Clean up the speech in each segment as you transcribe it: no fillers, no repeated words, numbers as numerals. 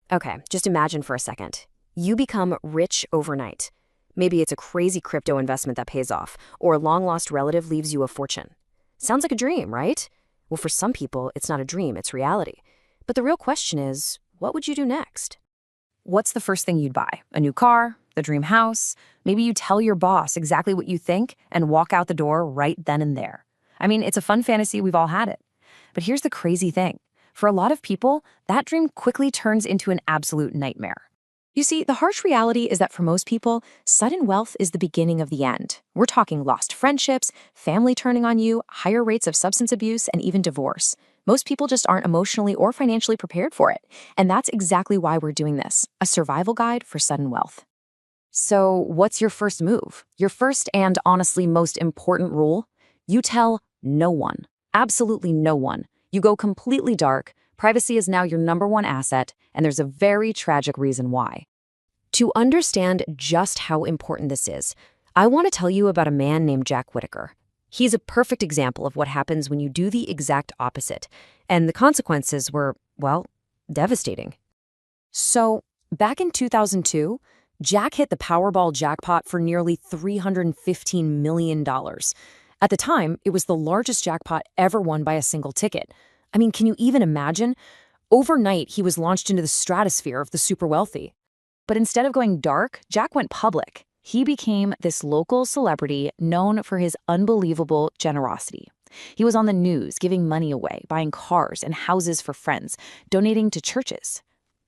Okay, just imagine for a second. You become rich overnight. Maybe it's a crazy crypto investment that pays off, or a long-lost relative leaves you a fortune. Sounds like a dream, right? Well, for some people, it's not a dream, it's reality. But the real question is, what would you do next? What's the first thing you'd buy? A new car? The dream house? Maybe you tell your boss exactly what you think and walk out the door right then and there. I mean, it's a fun fantasy, we've all had it. But here's the crazy thing. For a lot of people, that dream quickly turns into an absolute nightmare. You see, the harsh reality is that for most people, sudden wealth is the beginning of the end. We're talking lost friendships, family turning on you, higher rates of substance abuse, and even divorce. Most people just aren't emotionally or financially prepared for it. And that's exactly why we're doing this, a survival guide for sudden wealth. So what's your first move? Your first and honestly most important rule? You tell no one. Absolutely no one. You go completely dark. Privacy is now your number one asset, and there's a very tragic reason why. To understand just how important this is, I want to tell you about a man named Jack Whitaker. He's a perfect example of what happens when you do the exact opposite, and the consequences were, well, devastating. So, back in 2002, Jack hit the Powerball jackpot for nearly $315 million. At the time, it was the largest jackpot ever won by a single ticket. I mean, can you even imagine? Overnight, he was launched into the stratosphere of the super wealthy. But instead of going dark, Jack went public. He became this local celebrity known for his unbelievable generosity. He was on the news, giving money away, buying cars and houses for friends, donating to churches.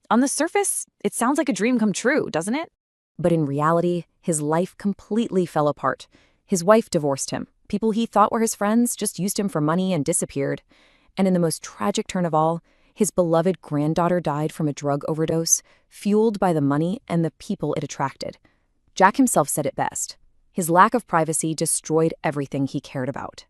On the surface, it sounds like a dream come true, doesn't it? But in reality, his life completely fell apart. His wife divorced him. People he thought were his friends just used him for money and disappeared. And in the most tragic turn of all, his beloved granddaughter died from a drug overdose, fueled by the money and the people it attracted. Jack himself said it best. His lack of privacy destroyed everything he cared about.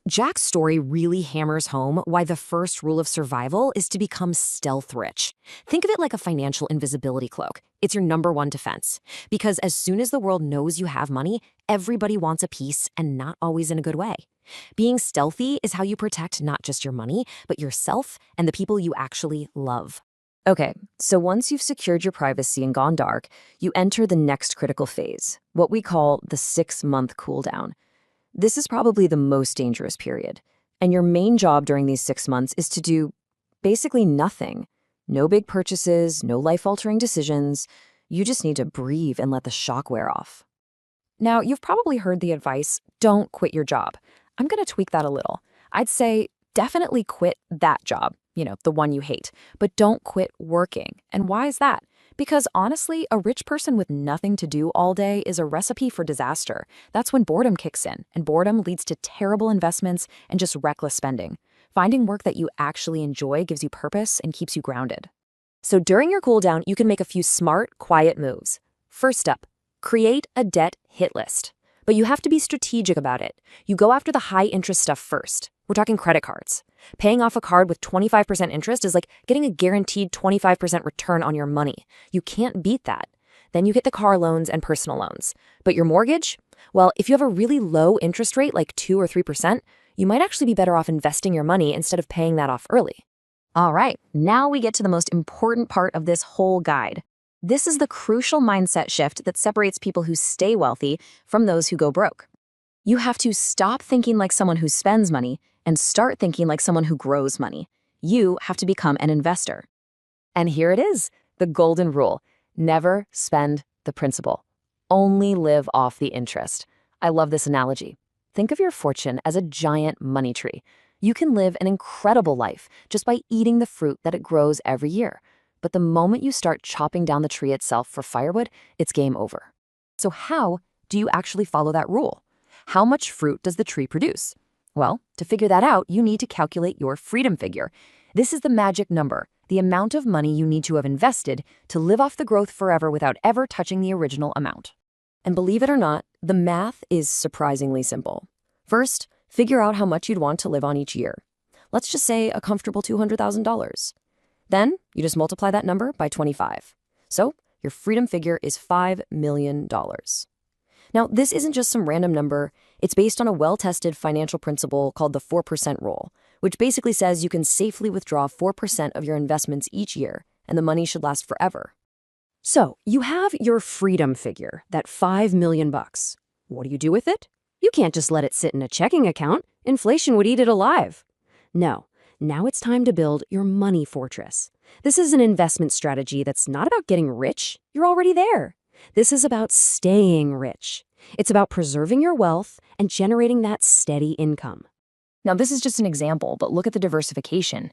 Jack's story really hammers home why the first rule of survival is to become stealth rich. Think of it like a financial invisibility cloak. It's your number one defense. Because as soon as the world knows you have money, everybody wants a piece, and not always in a good way. Being stealthy is how you protect not just your money, but yourself and the people you actually love. Okay, so once you've secured your privacy and gone dark, you enter the next critical phase, what we call the 6-month cool down. This is probably the most dangerous period, and your main job during these 6 months is to do basically nothing. No big purchases, no life-altering decisions. You just need to breathe and let the shock wear off. Now, you've probably heard the advice, don't quit your job. I'm going to tweak that a little. I'd say definitely quit that job, the one you hate, but don't quit working. And why is that? Because honestly, a rich person with nothing to do all day is a recipe for disaster. That's when boredom kicks in, and boredom leads to terrible investments and just reckless spending. Finding work that you actually enjoy gives you purpose and keeps you grounded. So during your cool down, you can make a few smart, quiet moves. First up, create a debt hit list. But you have to be strategic about it. You go after the high-interest stuff first. We're talking credit cards. Paying off a card with 25% interest is like getting a guaranteed 25% return on your money. You can't beat that. Then you get the car loans and personal loans. But your mortgage? Well, if you have a really low interest rate, like 2 or 3%, you might actually be better off investing your money instead of paying that off early. All right, now we get to the most important part of this whole guide. This is the crucial mindset shift that separates people who stay wealthy from those who go broke. You have to stop thinking like someone who spends money and start thinking like someone who grows money. You have to become an investor. And here it is, the golden rule. Never spend the principal. Only live off the interest. I love this analogy. Think of your fortune as a giant money tree. You can live an incredible life just by eating the fruit that it grows every year. But the moment you start chopping down the tree itself for firewood, it's game over. So how do you actually follow that rule? How much fruit does the tree produce? Well, to figure that out, you need to calculate your freedom figure. This is the magic number, the amount of money you need to have invested to live off the growth forever without ever touching the original amount. And believe it or not, the math is surprisingly simple. First, figure out how much you'd want to live on each year. Let's just say a comfortable $200,000. Then you just multiply that number by 25. So your freedom figure is $5 million. Now, this isn't just some random number. It's based on a well-tested financial principle called the 4% rule, which basically says you can safely withdraw 4% of your investments each year and the money should last forever. So, you have your freedom figure, that $5 million bucks. What do you do with it? You can't just let it sit in a checking account. Inflation would eat it alive. No, now it's time to build your money fortress. This is an investment strategy that's not about getting rich. You're already there. This is about staying rich. It's about preserving your wealth and generating that steady income. Now, this is just an example, but look at the diversification.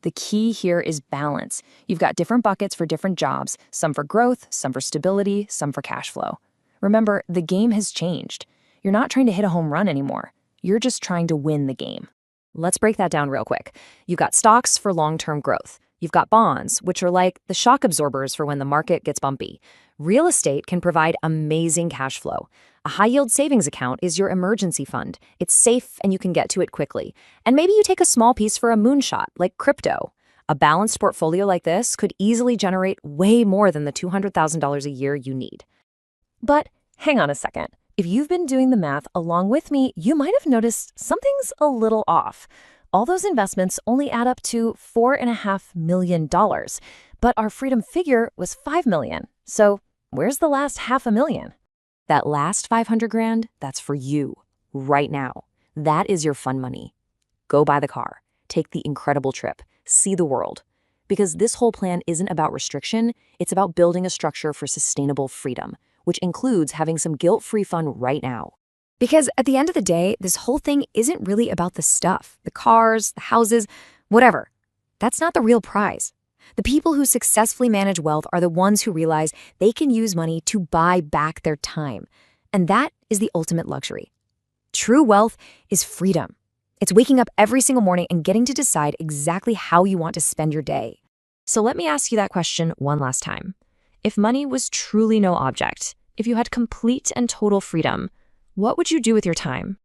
The key here is balance. You've got different buckets for different jobs, some for growth, some for stability, some for cash flow. Remember, the game has changed. You're not trying to hit a home run anymore. You're just trying to win the game. Let's break that down real quick. You've got stocks for long-term growth. You've got bonds, which are like the shock absorbers for when the market gets bumpy. Real estate can provide amazing cash flow. A high-yield savings account is your emergency fund. It's safe and you can get to it quickly. And maybe you take a small piece for a moonshot, like crypto. A balanced portfolio like this could easily generate way more than the $200,000 a year you need. But hang on a second. If you've been doing the math along with me, you might have noticed something's a little off. All those investments only add up to $4.5 million, but our freedom figure was $5 million. So where's the last $500,000? That last 500 grand, that's for you, right now. That is your fun money. Go buy the car, take the incredible trip, see the world. Because this whole plan isn't about restriction, it's about building a structure for sustainable freedom, which includes having some guilt-free fun right now. Because at the end of the day, this whole thing isn't really about the stuff, the cars, the houses, whatever. That's not the real prize. The people who successfully manage wealth are the ones who realize they can use money to buy back their time. And that is the ultimate luxury. True wealth is freedom. It's waking up every single morning and getting to decide exactly how you want to spend your day. So let me ask you that question one last time. If money was truly no object, if you had complete and total freedom, what would you do with your time?